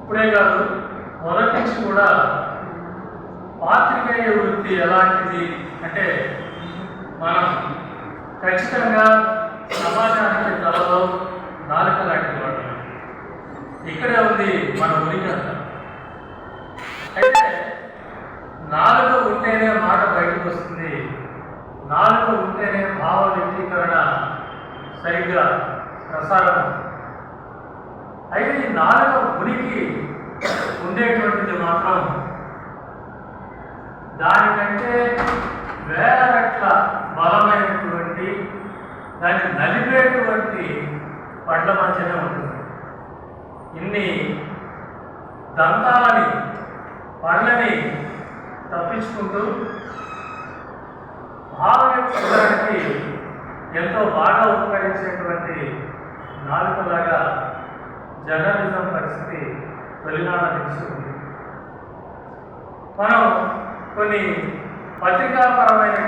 ఇప్పుడే కాదు, మొదటి నుంచి కూడా పాత్రికేయ వృత్తి ఎలాంటిది అంటే మనం ఖచ్చితంగా సమాజానికి తలలో నాలుక లాంటి వాడు. ఇక్కడే ఉంది మన ఉనికి అంతా. అయితే నాలుక ఉంటేనే మాట బయటకు వస్తుంది, నాలుక ఉంటేనే భావ వ్యక్తీకరణ సరిగ్గా ప్రసారం. అయితే ఈ నాలుక ఉనికి ఉండేటువంటిది మాత్రం దానికంటే వేల రెట్ల బలమైనటువంటి, దాన్ని నలిపేటువంటి పడ్ల మధ్యనే ఉంటుంది. ఇన్ని దంతాలని పళ్ళని తప్పించుకుంటూ భావవ్యక్తీకరణకి ఎంతో బాగా ఉపకరించేటువంటి నాలుకలాగా జర్నలిజం పరిస్థితి తొలినాళ్ళ నుంచి ఉంది. మనం కొన్ని పత్రికాపరమైన